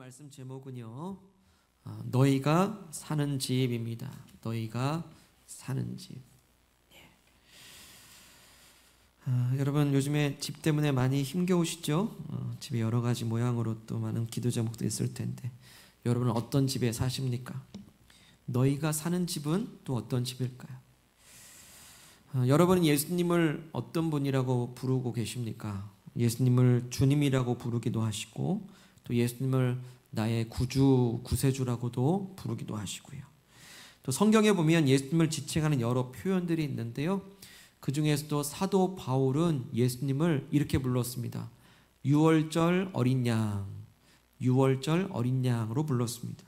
말씀 제목은요, 너희가 사는 집입니다. 너희가 사는 집. 여러분 요즘에 집 때문에 많이 힘겨우시죠? 집에 여러 가지 모양으로 또 많은 기도 제목도 있을 텐데 여러분은 어떤 집에 사십니까? 너희가 사는 집은 또 어떤 집일까요? 여러분은 예수님을 어떤 분이라고 부르고 계십니까? 예수님을 주님이라고 부르기도 하시고 또 예수님을 나의 구주, 구세주라고도 부르기도 하시고요. 또 성경에 보면 예수님을 지칭하는 여러 표현들이 있는데요. 그 중에서도 사도 바울은 예수님을 이렇게 불렀습니다. 유월절 어린 양, 유월절 어린 양으로 불렀습니다.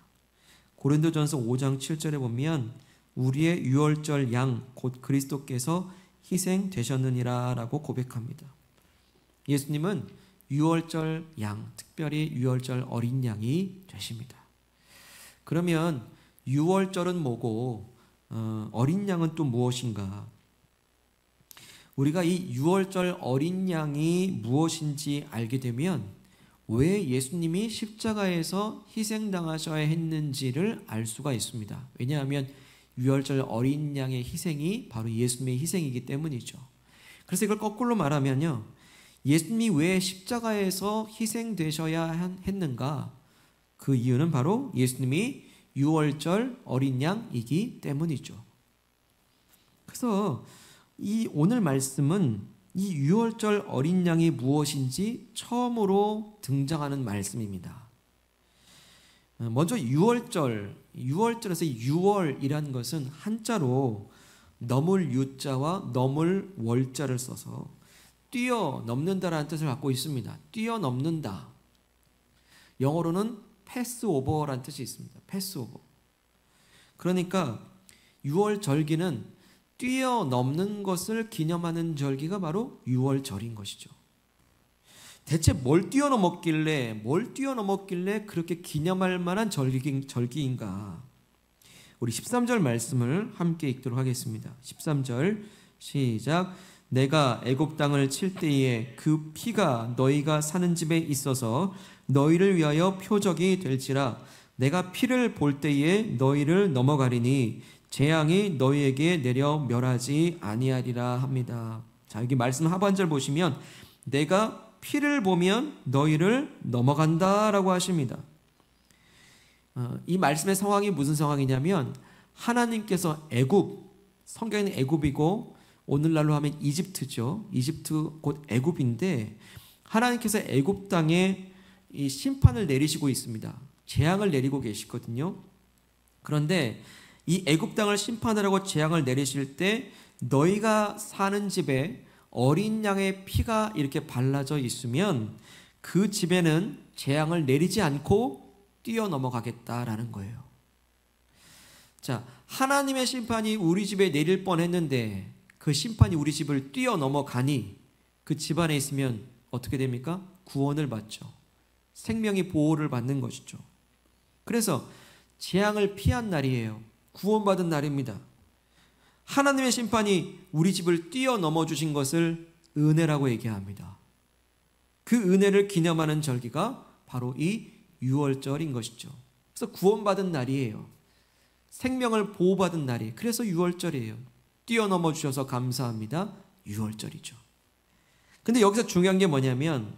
고린도전서 5장 7절에 보면 우리의 유월절 양 곧 그리스도께서 희생되셨느니라 라고 고백합니다. 예수님은 유월절 양, 특별히 유월절 어린 양이 되십니다. 그러면 유월절은 뭐고 어린 양은 또 무엇인가? 우리가 이 유월절 어린 양이 무엇인지 알게 되면 왜 예수님이 십자가에서 희생당하셔야 했는지를 알 수가 있습니다. 왜냐하면 유월절 어린 양의 희생이 바로 예수님의 희생이기 때문이죠. 그래서 이걸 거꾸로 말하면요, 예수님이 왜 십자가에서 희생되셔야 했는가? 그 이유는 바로 예수님이 유월절 어린 양이기 때문이죠. 그래서 이 오늘 말씀은 이 유월절 어린 양이 무엇인지 처음으로 등장하는 말씀입니다. 먼저 유월절에서 유월이라는 것은 한자로 넘을 유자와 넘을 월자를 써서 뛰어넘는다라는 뜻을 갖고 있습니다. 뛰어넘는다. 영어로는 패스오버라는 뜻이 있습니다. 패스오버. 그러니까 유월절기는 뛰어넘는 것을 기념하는 절기가 바로 유월절인 것이죠. 대체 뭘 뛰어넘었길래 그렇게 기념할 만한 절기인가? 우리 13절 말씀을 함께 읽도록 하겠습니다. 13절 시작. 내가 애굽 땅을 칠 때에 그 피가 너희가 사는 집에 있어서 너희를 위하여 표적이 될지라. 내가 피를 볼 때에 너희를 넘어가리니 재앙이 너희에게 내려 멸하지 아니하리라 합니다. 자, 여기 말씀 하반절 보시면 내가 피를 보면 너희를 넘어간다라고 하십니다. 이 말씀의 상황이 무슨 상황이냐면 하나님께서 애굽, 성경에는 애굽이고 오늘날로 하면 이집트죠. 이집트 곧 애굽인데 하나님께서 애굽 땅에 이 심판을 내리시고 있습니다. 재앙을 내리고 계시거든요. 그런데 이 애굽 땅을 심판하라고 재앙을 내리실 때 너희가 사는 집에 어린 양의 피가 이렇게 발라져 있으면 그 집에는 재앙을 내리지 않고 뛰어넘어가겠다라는 거예요. 자, 하나님의 심판이 우리 집에 내릴 뻔했는데 그 심판이 우리 집을 뛰어넘어가니 그 집안에 있으면 어떻게 됩니까? 구원을 받죠. 생명의 보호를 받는 것이죠. 그래서 재앙을 피한 날이에요. 구원받은 날입니다. 하나님의 심판이 우리 집을 뛰어넘어 주신 것을 은혜라고 얘기합니다. 그 은혜를 기념하는 절기가 바로 이 유월절인 것이죠. 그래서 구원받은 날이에요. 생명을 보호받은 날이에요. 그래서 유월절이에요. 뛰어넘어 주셔서 감사합니다. 유월절이죠. 근데 여기서 중요한 게 뭐냐면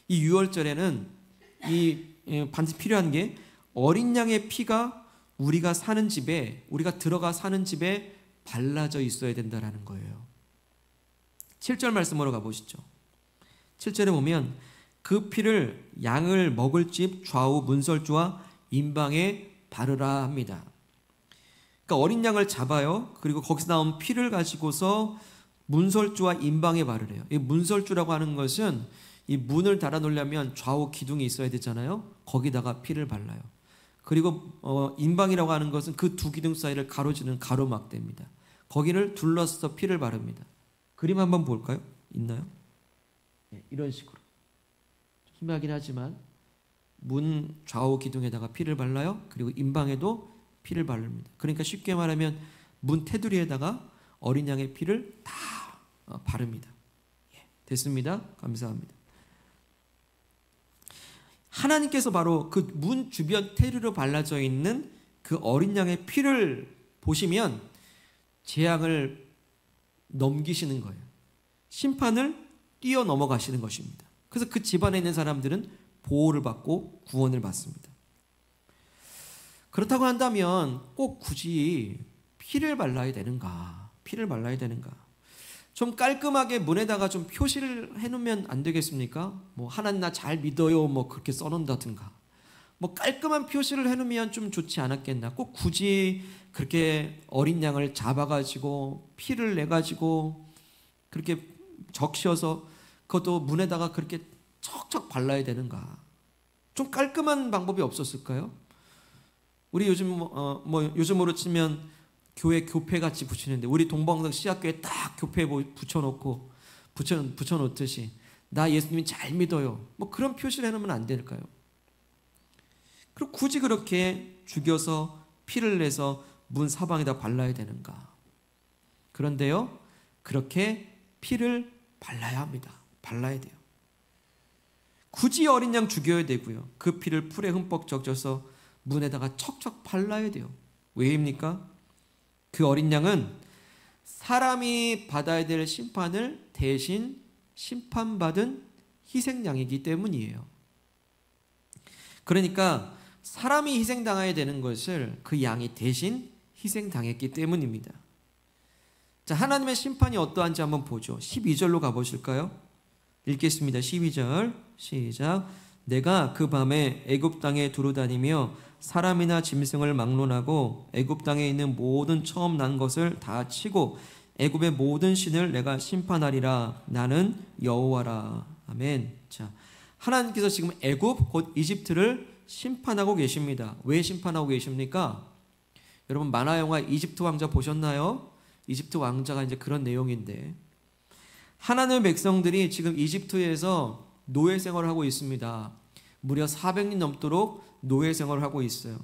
이 유월절에는 반드시 필요한 게 어린 양의 피가 우리가 사는 집에, 우리가 들어가 사는 집에 발라져 있어야 된다는 거예요. 7절 말씀으로 가보시죠. 7절에 보면 그 피를 양을 먹을 집 좌우 문설주와 임방에 바르라 합니다. 그러니까 어린 양을 잡아요. 그리고 거기서 나온 피를 가지고서 문설주와 임방에 바르래요. 이 문설주라고 하는 것은 이 문을 달아 놓으려면 좌우 기둥이 있어야 되잖아요. 거기다가 피를 발라요. 그리고 임방이라고 하는 것은 그 두 기둥 사이를 가로지르는 가로막대입니다. 거기를 둘러서 피를 바릅니다. 그림 한번 볼까요? 있나요? 네, 이런 식으로 희미하긴 하지만 문 좌우 기둥에다가 피를 발라요. 그리고 임방에도 피를 바릅니다. 그러니까 쉽게 말하면 문 테두리에다가 어린 양의 피를 다 바릅니다. 됐습니다. 감사합니다. 하나님께서 바로 그 문 주변 테두리로 발라져 있는 그 어린 양의 피를 보시면 재앙을 넘기시는 거예요. 심판을 뛰어넘어가시는 것입니다. 그래서 그 집안에 있는 사람들은 보호를 받고 구원을 받습니다. 그렇다고 한다면 꼭 굳이 피를 발라야 되는가? 피를 발라야 되는가? 좀 깔끔하게 문에다가 좀 표시를 해놓으면 안 되겠습니까? 뭐 하나님 나 잘 믿어요 뭐 그렇게 써놓는다든가 뭐 깔끔한 표시를 해놓으면 좀 좋지 않았겠나? 꼭 굳이 그렇게 어린 양을 잡아가지고 피를 내가지고 그렇게 적셔서 그것도 문에다가 그렇게 척척 발라야 되는가? 좀 깔끔한 방법이 없었을까요? 우리 요즘 요즘으로 치면 교회 교패 같이 붙이는데 우리 동방성 씨앗교회 딱 교패 붙여놓듯이 나 예수님 잘 믿어요. 뭐 그런 표시를 해놓으면 안 될까요? 그리고 굳이 그렇게 죽여서 피를 내서 문 사방에다 발라야 되는가? 그런데요, 그렇게 피를 발라야 합니다. 발라야 돼요. 굳이 어린 양 죽여야 되고요. 그 피를 풀에 흠뻑 적셔서 문에다가 척척 발라야 돼요. 왜입니까? 그 어린 양은 사람이 받아야 될 심판을 대신 심판받은 희생양이기 때문이에요. 그러니까 사람이 희생당해야 되는 것을 그 양이 대신 희생당했기 때문입니다. 자, 하나님의 심판이 어떠한지 한번 보죠. 12절로 가보실까요? 읽겠습니다. 12절 시작. 내가 그 밤에 애굽 땅에 두루다니며 사람이나 짐승을 막론하고 애굽 땅에 있는 모든 처음 난 것을 다 치고 애굽의 모든 신을 내가 심판하리라. 나는 여호와라. 아멘. 자, 하나님께서 지금 애굽 곧 이집트를 심판하고 계십니다. 왜 심판하고 계십니까? 여러분 만화 영화 이집트 왕자 보셨나요? 이집트 왕자가 이제 그런 내용인데 하나님의 백성들이 지금 이집트에서 노예 생활을 하고 있습니다. 무려 400년 넘도록 노예 생활을 하고 있어요.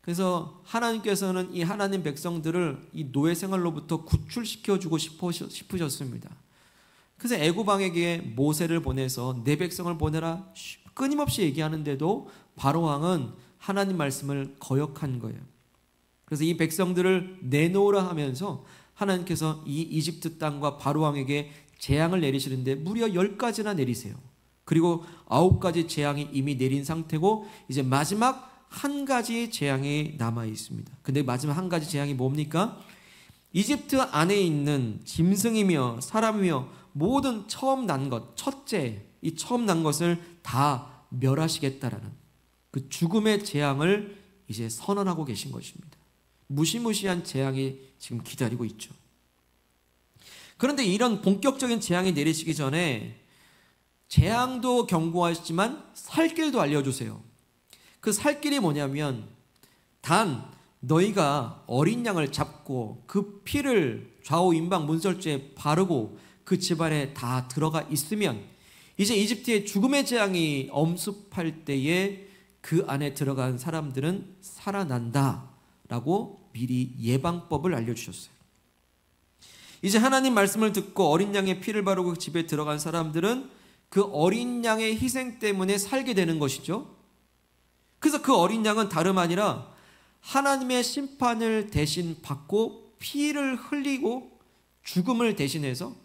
그래서 하나님께서는 이 하나님 백성들을 이 노예 생활로부터 구출시켜주고 싶으셨습니다. 그래서 애굽 왕에게 모세를 보내서 내 백성을 보내라 끊임없이 얘기하는데도 바로 왕은 하나님 말씀을 거역한 거예요. 그래서 이 백성들을 내놓으라 하면서 하나님께서 이 이집트 땅과 바로 왕에게 재앙을 내리시는데 무려 10가지나 내리세요. 그리고 9가지 재앙이 이미 내린 상태고 이제 마지막 한 가지 재앙이 남아 있습니다. 근데 마지막 한 가지 재앙이 뭡니까? 이집트 안에 있는 짐승이며 사람이며 모든 처음 난 것, 첫째, 이 처음 난 것을 다 멸하시겠다라는 그 죽음의 재앙을 이제 선언하고 계신 것입니다. 무시무시한 재앙이 지금 기다리고 있죠. 그런데 이런 본격적인 재앙이 내리시기 전에 재앙도 경고하시지만 살 길도 알려주세요. 그 살 길이 뭐냐면 단 너희가 어린 양을 잡고 그 피를 좌우 임방 문설주에 바르고 그 집안에 다 들어가 있으면 이제 이집트의 죽음의 재앙이 엄습할 때에 그 안에 들어간 사람들은 살아난다라고 미리 예방법을 알려주셨어요. 이제 하나님 말씀을 듣고 어린 양의 피를 바르고 집에 들어간 사람들은 그 어린 양의 희생 때문에 살게 되는 것이죠. 그래서 그 어린 양은 다름 아니라 하나님의 심판을 대신 받고 피를 흘리고 죽음을 대신해서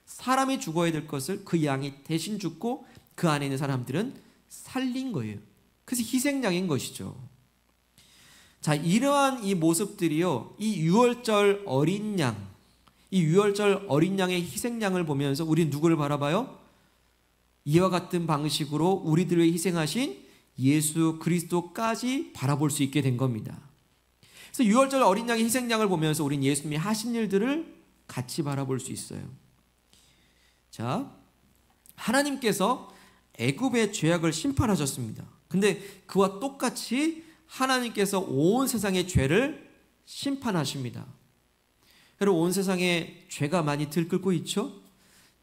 사람이 죽어야 될 것을 그 양이 대신 죽고 그 안에 있는 사람들은 살린 거예요. 그래서 희생양인 것이죠. 자, 이러한 이 모습들이요, 이 유월절 어린 양, 이 유월절 어린 양의 희생양을 보면서 우리는 누구를 바라봐요? 이와 같은 방식으로 우리들을 위해 희생하신 예수 그리스도까지 바라볼 수 있게 된 겁니다. 그래서 유월절 어린 양의 희생양을 보면서 우리는 예수님이 하신 일들을 같이 바라볼 수 있어요. 자, 하나님께서 애굽의 죄악을 심판하셨습니다. 근데 그와 똑같이 하나님께서 온 세상의 죄를 심판하십니다. 여러분, 온 세상에 죄가 많이 들끓고 있죠?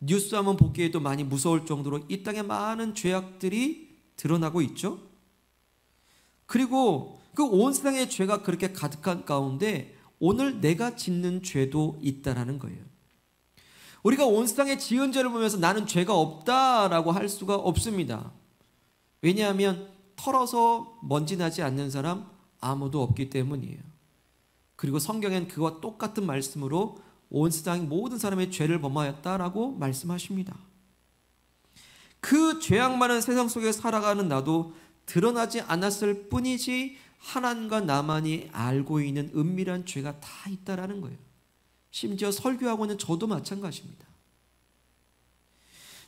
뉴스 한번 보기에도 많이 무서울 정도로 이 땅에 많은 죄악들이 드러나고 있죠. 그리고 그 온 세상의 죄가 그렇게 가득한 가운데 오늘 내가 짓는 죄도 있다라는 거예요. 우리가 온 세상의 지은 죄를 보면서 나는 죄가 없다라고 할 수가 없습니다. 왜냐하면 털어서 먼지 나지 않는 사람 아무도 없기 때문이에요. 그리고 성경엔 그와 똑같은 말씀으로 온 세상 모든 사람의 죄를 범하였다라고 말씀하십니다. 그 죄악 많은 세상 속에 살아가는 나도 드러나지 않았을 뿐이지 하나님과 나만이 알고 있는 은밀한 죄가 다 있다라는 거예요. 심지어 설교하고 있는 저도 마찬가지입니다.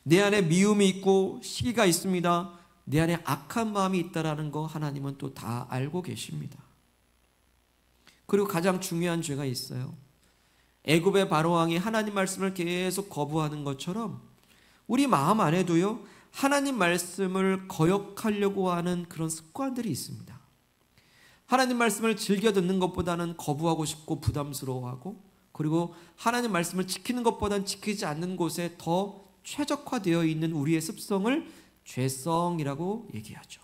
내 안에 미움이 있고 시기가 있습니다. 내 안에 악한 마음이 있다라는 거 하나님은 또 다 알고 계십니다. 그리고 가장 중요한 죄가 있어요. 애굽의 바로왕이 하나님 말씀을 계속 거부하는 것처럼 우리 마음 안에도요, 하나님 말씀을 거역하려고 하는 그런 습관들이 있습니다. 하나님 말씀을 즐겨 듣는 것보다는 거부하고 싶고 부담스러워하고, 그리고 하나님 말씀을 지키는 것보다는 지키지 않는 곳에 더 최적화되어 있는 우리의 습성을 죄성이라고 얘기하죠.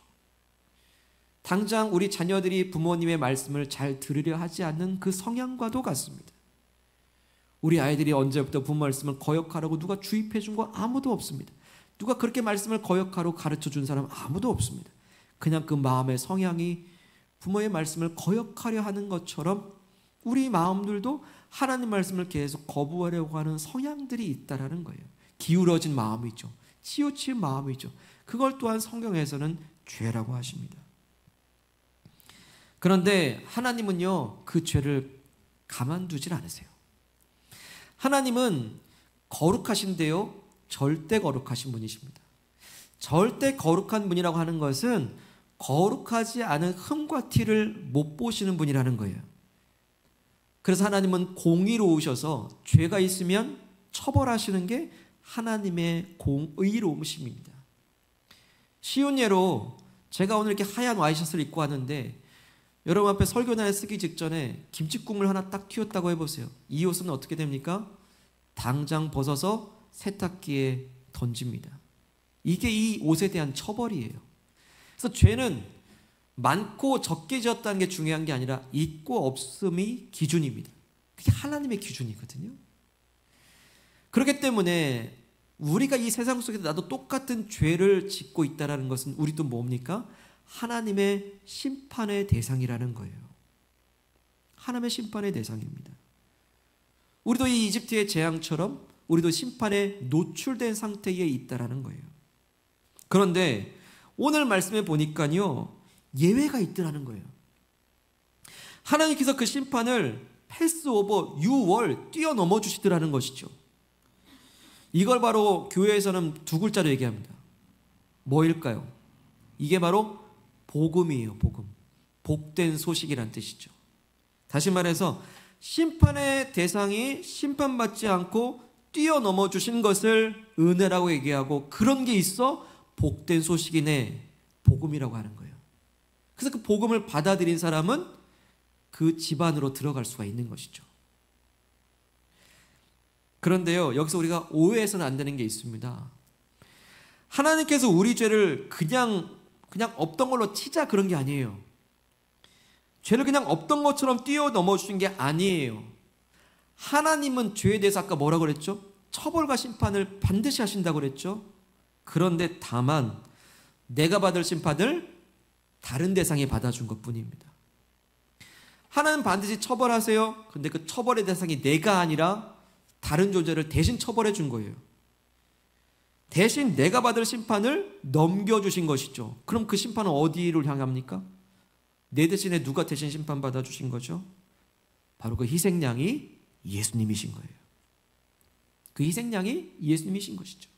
당장 우리 자녀들이 부모님의 말씀을 잘 들으려 하지 않는 그 성향과도 같습니다. 우리 아이들이 언제부터 부모 말씀을 거역하라고 누가 주입해 준 거 아무도 없습니다. 누가 그렇게 말씀을 거역하라고 가르쳐 준 사람 아무도 없습니다. 그냥 그 마음의 성향이 부모의 말씀을 거역하려 하는 것처럼 우리 마음들도 하나님 말씀을 계속 거부하려고 하는 성향들이 있다라는 거예요. 기울어진 마음이죠. 치우친 마음이죠. 그걸 또한 성경에서는 죄라고 하십니다. 그런데 하나님은요, 그 죄를 가만두질 않으세요. 하나님은 거룩하신데요, 절대 거룩하신 분이십니다. 절대 거룩한 분이라고 하는 것은 거룩하지 않은 흠과 티를 못 보시는 분이라는 거예요. 그래서 하나님은 공의로우셔서 죄가 있으면 처벌하시는 게 하나님의 공의로우심입니다. 쉬운 예로 제가 오늘 이렇게 하얀 와이셔츠를 입고 왔는데 여러분 앞에 설교단에 쓰기 직전에 김치국물 하나 딱 튀었다고 해보세요. 이 옷은 어떻게 됩니까? 당장 벗어서 세탁기에 던집니다. 이게 이 옷에 대한 처벌이에요. 그래서 죄는 많고 적게 지었다는 게 중요한 게 아니라 있고 없음이 기준입니다. 그게 하나님의 기준이거든요. 그렇기 때문에 우리가 이 세상 속에서 나도 똑같은 죄를 짓고 있다는 것은 우리도 뭡니까? 하나님의 심판의 대상이라는 거예요. 하나님의 심판의 대상입니다. 우리도 이 이집트의 재앙처럼 우리도 심판에 노출된 상태에 있다는 거예요. 그런데 오늘 말씀에 보니까요, 예외가 있더라는 거예요. 하나님께서 그 심판을 패스오버, 유월, 뛰어넘어 주시더라는 것이죠. 이걸 바로 교회에서는 두 글자로 얘기합니다. 뭐일까요? 이게 바로 복음이에요. 복음. 복된 소식이란 뜻이죠. 다시 말해서 심판의 대상이 심판받지 않고 뛰어넘어 주신 것을 은혜라고 얘기하고, 그런 게 있어 복된 소식이네, 복음이라고 하는 거예요. 그래서 그 복음을 받아들인 사람은 그 집안으로 들어갈 수가 있는 것이죠. 그런데요, 여기서 우리가 오해해서는 안 되는 게 있습니다. 하나님께서 우리 죄를 그냥 없던 걸로 치자, 그런 게 아니에요. 죄를 그냥 없던 것처럼 뛰어넘어 주신 게 아니에요. 하나님은 죄에 대해서 아까 뭐라고 그랬죠? 처벌과 심판을 반드시 하신다고 그랬죠? 그런데 다만 내가 받을 심판을 다른 대상이 받아준 것뿐입니다. 하나님 반드시 처벌하세요. 근데 그 처벌의 대상이 내가 아니라 다른 존재를 대신 처벌해 준 거예요. 대신 내가 받을 심판을 넘겨주신 것이죠. 그럼 그 심판은 어디를 향합니까? 내 대신에 누가 대신 심판받아 주신 거죠? 바로 그 희생양이 예수님이신 거예요. 그 희생양이 예수님이신 것이죠.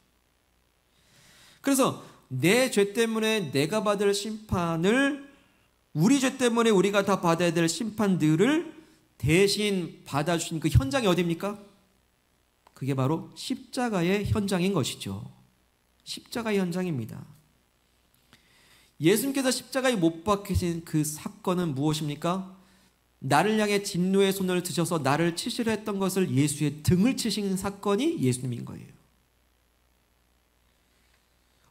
그래서 내 죄 때문에 내가 받을 심판을, 우리 죄 때문에 우리가 다 받아야 될 심판들을 대신 받아주신 그 현장이 어디입니까? 그게 바로 십자가의 현장인 것이죠. 십자가의 현장입니다. 예수님께서 십자가에 못 박히신 그 사건은 무엇입니까? 나를 향해 진노의 손을 드셔서 나를 치시려 했던 것을 예수의 등을 치신 사건이 예수님인 거예요.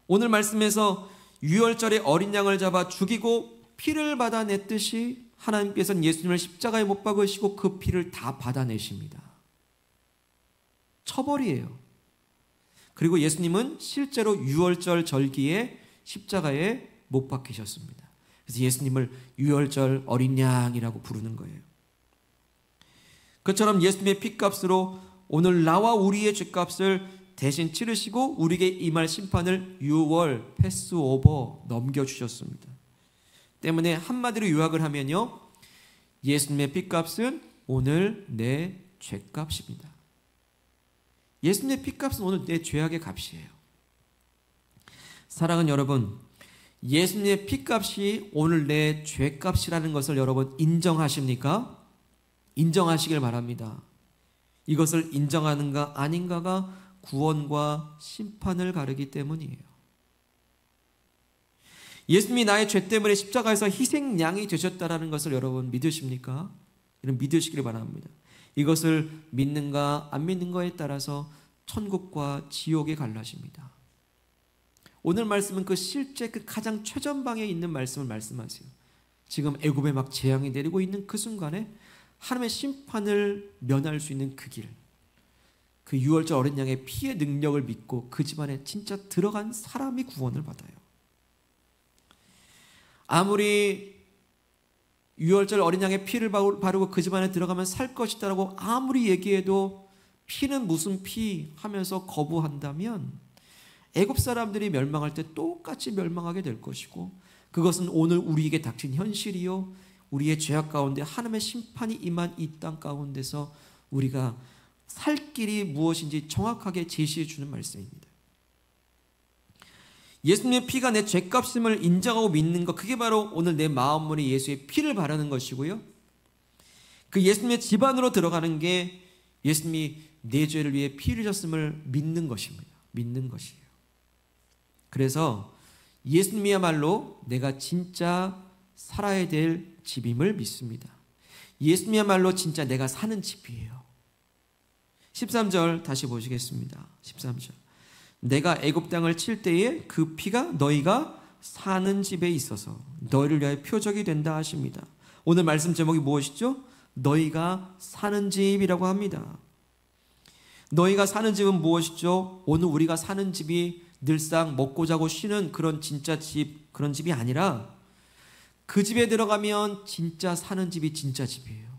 오늘 말씀에서 유월절에 어린 양을 잡아 죽이고 피를 받아냈듯이 하나님께서는 예수님을 십자가에 못 박으시고 그 피를 다 받아내십니다. 처벌이에요. 그리고 예수님은 실제로 유월절 절기에 십자가에 못 박히셨습니다. 그래서 예수님을 유월절 어린 양이라고 부르는 거예요. 그처럼 예수님의 피값으로 오늘 나와 우리의 죄값을 대신 치르시고 우리에게 임할 심판을 유월 패스오버 넘겨주셨습니다. 때문에 한마디로 요약을 하면요, 예수님의 피값은 오늘 내 죄값입니다. 예수님의 피값은 오늘 내 죄악의 값이에요. 사랑하는 여러분, 예수님의 피값이 오늘 내 죄값이라는 것을 여러분 인정하십니까? 인정하시길 바랍니다. 이것을 인정하는가 아닌가가 구원과 심판을 가르기 때문이에요. 예수님이 나의 죄 때문에 십자가에서 희생양이 되셨다는 것을 여러분 믿으십니까? 이런 믿으시길 바랍니다. 이것을 믿는가 안 믿는가에 따라서 천국과 지옥이 갈라집니다. 오늘 말씀은 그 실제 그 가장 최전방에 있는 말씀을 말씀하세요. 지금 애굽에 막 재앙이 내리고 있는 그 순간에 하나님의 심판을 면할 수 있는 그 길, 그 유월절 어린 양의 피의 능력을 믿고 그 집안에 진짜 들어간 사람이 구원을 받아요. 아무리 유월절 어린 양의 피를 바르고 그 집안에 들어가면 살 것이다라고 아무리 얘기해도 피는 무슨 피 하면서 거부한다면 애굽 사람들이 멸망할 때 똑같이 멸망하게 될 것이고, 그것은 오늘 우리에게 닥친 현실이요, 우리의 죄악 가운데 하나님의 심판이 임한 이 땅 가운데서 우리가 살 길이 무엇인지 정확하게 제시해 주는 말씀입니다. 예수님의 피가 내 죄값임을 인정하고 믿는 것, 그게 바로 오늘 내 마음문에 예수의 피를 바르는 것이고요, 그 예수님의 집 안으로 들어가는 게 예수님이 내 죄를 위해 피를 흘렸음을 믿는 것입니다. 믿는 것이에요. 그래서 예수님이야말로 내가 진짜 살아야 될 집임을 믿습니다. 예수님이야말로 진짜 내가 사는 집이에요. 13절 다시 보시겠습니다. 13절. 내가 애굽 땅을 칠 때에 그 피가 너희가 사는 집에 있어서 너희를 위하여 표적이 된다 하십니다. 오늘 말씀 제목이 무엇이죠? 너희가 사는 집이라고 합니다. 너희가 사는 집은 무엇이죠? 오늘 우리가 사는 집이 늘상 먹고 자고 쉬는 그런 진짜 집, 그런 집이 아니라 그 집에 들어가면 진짜 사는 집이 진짜 집이에요.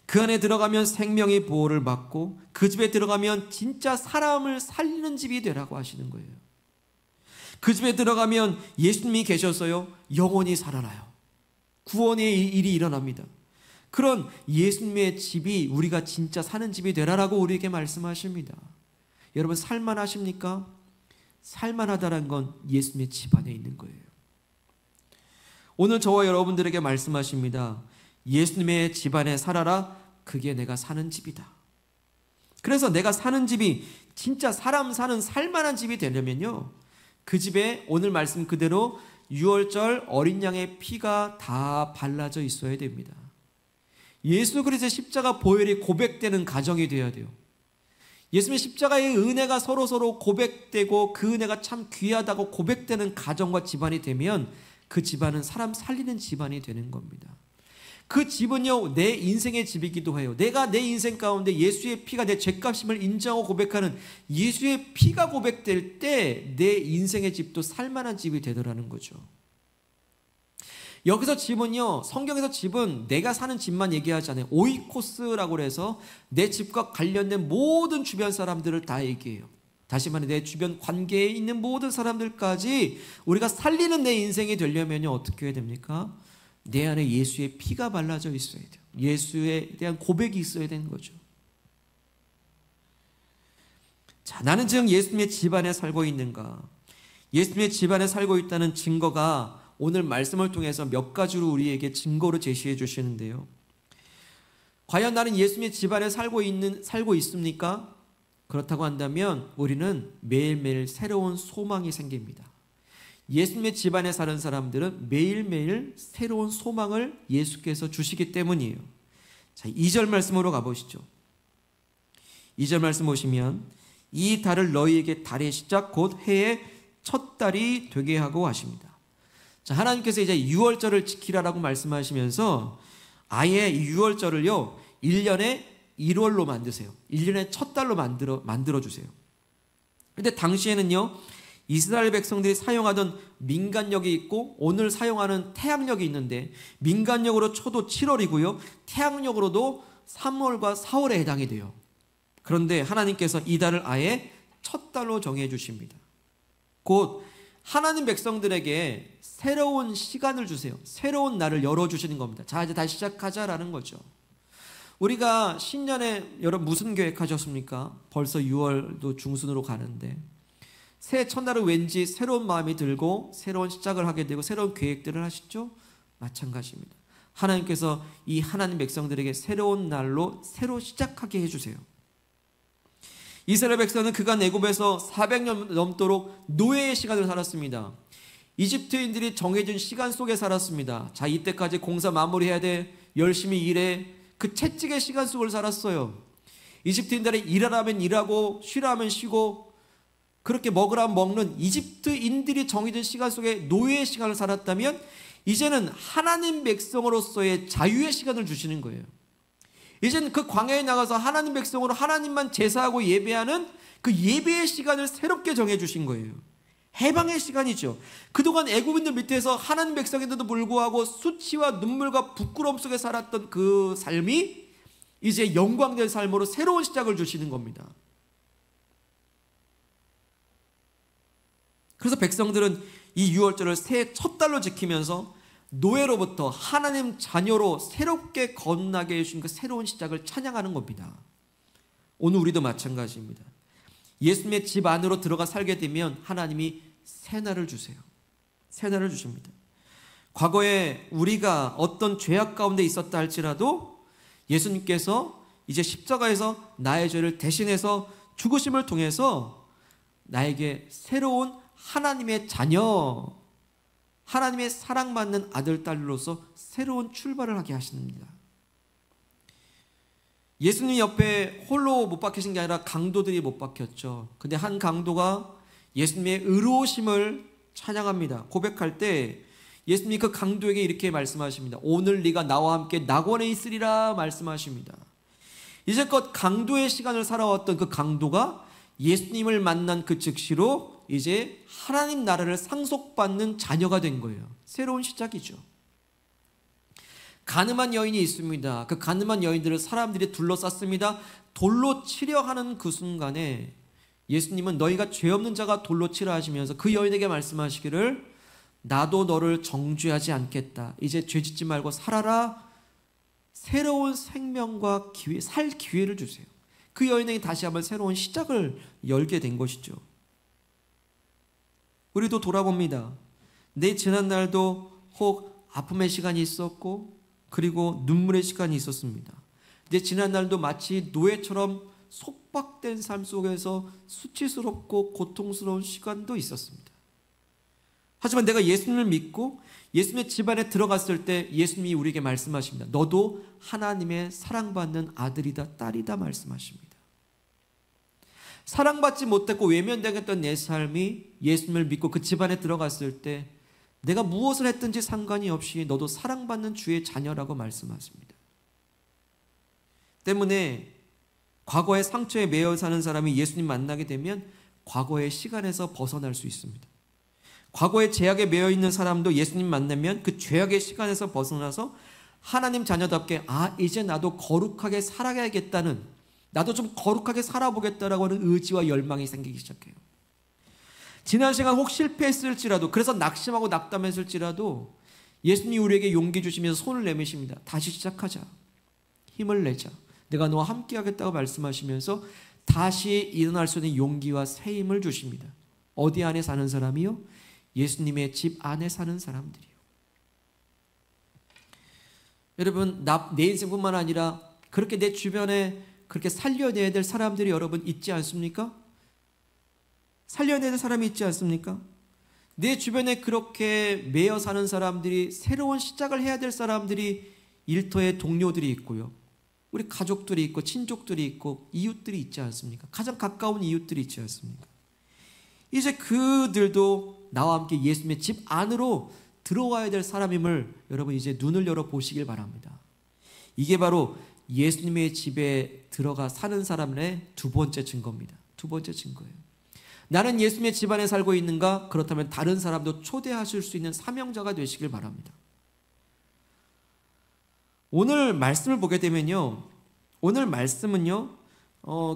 그 안에 들어가면 생명의 보호를 받고 그 집에 들어가면 진짜 사람을 살리는 집이 되라고 하시는 거예요. 그 집에 들어가면 예수님이 계셔서요, 영원히 살아나요. 구원의 일이 일어납니다. 그런 예수님의 집이 우리가 진짜 사는 집이 되라라고 우리에게 말씀하십니다. 여러분, 살만하십니까? 살만하다는 건 예수님의 집 안에 있는 거예요. 오늘 저와 여러분들에게 말씀하십니다. 예수님의 집 안에 살아라. 그게 내가 사는 집이다. 그래서 내가 사는 집이 진짜 사람 사는 살만한 집이 되려면요, 그 집에 오늘 말씀 그대로 유월절 어린 양의 피가 다 발라져 있어야 됩니다. 예수 그리스도의 십자가 보혈이 고백되는 가정이 되어야 돼요. 예수님의 십자가의 은혜가 서로 고백되고 그 은혜가 참 귀하다고 고백되는 가정과 집안이 되면 그 집안은 사람 살리는 집안이 되는 겁니다. 그 집은요, 내 인생의 집이기도 해요. 내가 내 인생 가운데 예수의 피가 내 죄값임을 인정하고 고백하는 예수의 피가 고백될 때 내 인생의 집도 살만한 집이 되더라는 거죠. 여기서 집은요, 성경에서 집은 내가 사는 집만 얘기하지 않아요. 오이코스라고 해서 내 집과 관련된 모든 주변 사람들을 다 얘기해요. 다시 말해 내 주변 관계에 있는 모든 사람들까지 우리가 살리는 내 인생이 되려면 어떻게 해야 됩니까? 내 안에 예수의 피가 발라져 있어야 돼요. 예수에 대한 고백이 있어야 되는 거죠. 자, 나는 지금 예수님의 집 안에 살고 있는가? 예수님의 집 안에 살고 있다는 증거가 오늘 말씀을 통해서 몇 가지로 우리에게 증거로 제시해 주시는데요. 과연 나는 예수님의 집 안에 살고 있습니까? 그렇다고 한다면 우리는 매일매일 새로운 소망이 생깁니다. 예수님의 집 안에 사는 사람들은 매일매일 새로운 소망을 예수께서 주시기 때문이에요. 자, 2절 말씀으로 가보시죠. 2절 말씀 보시면 이 달을 너희에게 달의 시작 곧 해의 첫 달이 되게 하고 하십니다. 자, 하나님께서 이제 유월절을 지키라라고 말씀하시면서 아예 이 유월절을요 1년에 1월로 만드세요. 1년의 첫 달로 만들어 주세요. 근데 당시에는요 이스라엘 백성들이 사용하던 민간력이 있고 오늘 사용하는 태양력이 있는데, 민간력으로 쳐도 7월이고요. 태양력으로도 3월과 4월에 해당이 돼요. 그런데 하나님께서 이 달을 아예 첫 달로 정해 주십니다. 곧 하나님 백성들에게 새로운 시간을 주세요. 새로운 날을 열어주시는 겁니다. 자, 이제 다시 시작하자라는 거죠. 우리가 신년에 여러분 무슨 계획하셨습니까? 벌써 6월도 중순으로 가는데 새해 첫날은 왠지 새로운 마음이 들고 새로운 시작을 하게 되고 새로운 계획들을 하시죠? 마찬가지입니다. 하나님께서 이 하나님 백성들에게 새로운 날로 새로 시작하게 해주세요. 이스라엘 백성은 그간 애굽에서 400년 넘도록 노예의 시간을 살았습니다. 이집트인들이 정해진 시간 속에 살았습니다. 자, 이때까지 공사 마무리해야 돼, 열심히 일해, 그 채찍의 시간 속을 살았어요. 이집트인들이 일하라면 일하고 쉬라면 쉬고 그렇게 먹으라면 먹는 이집트인들이 정해진 시간 속에 노예의 시간을 살았다면, 이제는 하나님 백성으로서의 자유의 시간을 주시는 거예요. 이제는 그 광야에 나가서 하나님 백성으로 하나님만 제사하고 예배하는 그 예배의 시간을 새롭게 정해 주신 거예요. 해방의 시간이죠. 그동안 애굽인들 밑에서 하나님 백성인데도 불구하고 수치와 눈물과 부끄러움 속에 살았던 그 삶이 이제 영광될 삶으로 새로운 시작을 주시는 겁니다. 그래서 백성들은 이 유월절을 새해 첫 달로 지키면서 노예로부터 하나님 자녀로 새롭게 거듭나게 해주신 그 새로운 시작을 찬양하는 겁니다. 오늘 우리도 마찬가지입니다. 예수님의 집 안으로 들어가 살게 되면 하나님이 새날을 주세요. 새날을 주십니다. 과거에 우리가 어떤 죄악 가운데 있었다 할지라도 예수님께서 이제 십자가에서 나의 죄를 대신해서 죽으심을 통해서 나에게 새로운 하나님의 자녀, 하나님의 사랑받는 아들, 딸로서 새로운 출발을 하게 하십니다. 예수님 옆에 홀로 못 박히신 게 아니라 강도들이 못 박혔죠. 근데 한 강도가 예수님의 의로우심을 찬양합니다. 고백할 때 예수님이 그 강도에게 이렇게 말씀하십니다. 오늘 네가 나와 함께 낙원에 있으리라 말씀하십니다. 이제껏 강도의 시간을 살아왔던 그 강도가 예수님을 만난 그 즉시로 이제 하나님 나라를 상속받는 자녀가 된 거예요. 새로운 시작이죠. 가늠한 여인이 있습니다. 그 가늠한 여인들을 사람들이 둘러쌌습니다. 돌로 치려 하는 그 순간에 예수님은 너희가 죄 없는 자가 돌로 치라 하시면서 그 여인에게 말씀하시기를 나도 너를 정죄하지 않겠다. 이제 죄 짓지 말고 살아라. 새로운 생명과 기회, 살 기회를 주세요. 그 여인에게 다시 한번 새로운 시작을 열게 된 것이죠. 우리도 돌아봅니다. 내 지난날도 혹 아픔의 시간이 있었고 그리고 눈물의 시간이 있었습니다. 내 지난날도 마치 노예처럼 속박된 삶 속에서 수치스럽고 고통스러운 시간도 있었습니다. 하지만 내가 예수님을 믿고 예수님의 집안에 들어갔을 때 예수님이 우리에게 말씀하십니다. 너도 하나님의 사랑받는 아들이다, 딸이다 말씀하십니다. 사랑받지 못했고 외면당했던 내 삶이 예수님을 믿고 그 집안에 들어갔을 때 내가 무엇을 했든지 상관이 없이 너도 사랑받는 주의 자녀라고 말씀하십니다. 때문에 과거의 상처에 매여 사는 사람이 예수님 만나게 되면 과거의 시간에서 벗어날 수 있습니다. 과거의 죄악에 매여 있는 사람도 예수님 만나면 그 죄악의 시간에서 벗어나서 하나님 자녀답게 이제 나도 거룩하게 살아가야겠다는, 나도 좀 거룩하게 살아보겠다라고 하는 의지와 열망이 생기기 시작해요. 지난 시간 혹 실패했을지라도, 그래서 낙심하고 낙담했을지라도 예수님이 우리에게 용기 주시면서 손을 내미십니다. 다시 시작하자. 힘을 내자. 내가 너와 함께 하겠다고 말씀하시면서 다시 일어날 수 있는 용기와 새 힘을 주십니다. 어디 안에 사는 사람이요? 예수님의 집 안에 사는 사람들이요. 여러분, 내 인생뿐만 아니라 그렇게 내 주변에 그렇게 살려내야 될 사람들이 여러분 있지 않습니까? 살려내야 될 사람이 있지 않습니까? 내 주변에 그렇게 매여 사는 사람들이, 새로운 시작을 해야 될 사람들이, 일터의 동료들이 있고요. 우리 가족들이 있고 친족들이 있고 이웃들이 있지 않습니까? 가장 가까운 이웃들이 있지 않습니까? 이제 그들도 나와 함께 예수님의 집 안으로 들어와야 될 사람임을 여러분 이제 눈을 열어 보시길 바랍니다. 이게 바로 예수님의 집에 들어가 사는 사람의 두 번째 증거입니다. 두 번째 증거예요. 나는 예수님의 집안에 살고 있는가? 그렇다면 다른 사람도 초대하실 수 있는 사명자가 되시길 바랍니다. 오늘 말씀을 보게 되면요, 오늘 말씀은요,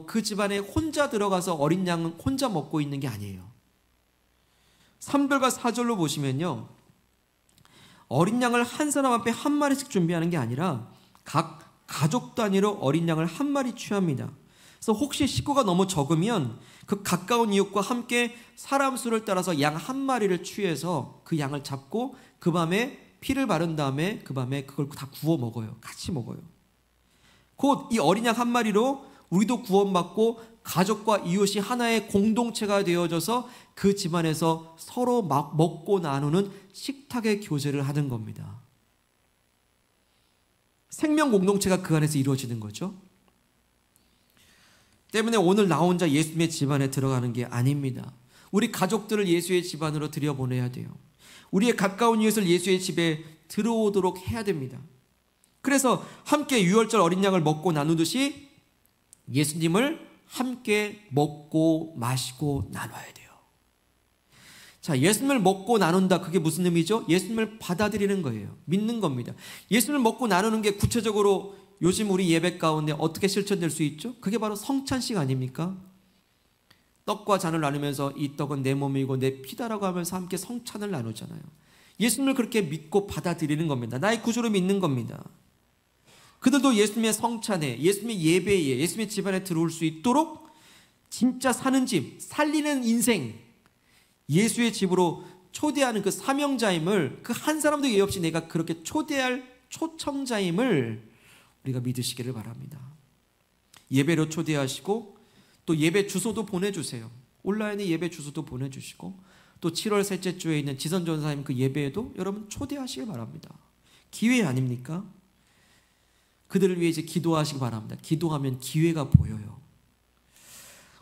그 집안에 혼자 들어가서 어린 양은 혼자 먹고 있는 게 아니에요. 3절과 4절로 보시면요, 어린 양을 한 사람 앞에 한 마리씩 준비하는 게 아니라 각 가족 단위로 어린 양을 한 마리 취합니다. 그래서 혹시 식구가 너무 적으면 그 가까운 이웃과 함께 사람 수를 따라서 양 한 마리를 취해서 그 양을 잡고 그 밤에 피를 바른 다음에 그 밤에 그걸 다 구워 먹어요. 같이 먹어요. 곧 이 어린 양 한 마리로 우리도 구원받고 가족과 이웃이 하나의 공동체가 되어져서 그 집안에서 서로 막 먹고 나누는 식탁의 교제를 하는 겁니다. 생명 공동체가 그 안에서 이루어지는 거죠. 때문에 오늘 나 혼자 예수님의 집안에 들어가는 게 아닙니다. 우리 가족들을 예수의 집안으로 들여보내야 돼요. 우리의 가까운 이웃을 예수의 집에 들어오도록 해야 됩니다. 그래서 함께 유월절 어린 양을 먹고 나누듯이 예수님을 함께 먹고 마시고 나눠야 돼요. 자, 예수님을 먹고 나눈다. 그게 무슨 의미죠? 예수님을 받아들이는 거예요. 믿는 겁니다. 예수님을 먹고 나누는 게 구체적으로 요즘 우리 예배 가운데 어떻게 실천될 수 있죠? 그게 바로 성찬식 아닙니까? 떡과 잔을 나누면서 이 떡은 내 몸이고 내 피다라고 하면서 함께 성찬을 나누잖아요. 예수님을 그렇게 믿고 받아들이는 겁니다. 나의 구주로 믿는 겁니다. 그들도 예수님의 성찬에, 예수님의 예배에, 예수님의 집안에 들어올 수 있도록 진짜 사는 집, 살리는 인생, 예수의 집으로 초대하는 그 사명자임을, 그 한 사람도 예의 없이 내가 그렇게 초대할 초청자임을 우리가 믿으시기를 바랍니다. 예배로 초대하시고 또 예배 주소도 보내주세요. 온라인에 예배 주소도 보내주시고 또 7월 셋째 주에 있는 지선전사님 그 예배에도 여러분 초대하시길 바랍니다. 기회 아닙니까? 그들을 위해 이제 기도하시기 바랍니다. 기도하면 기회가 보여요.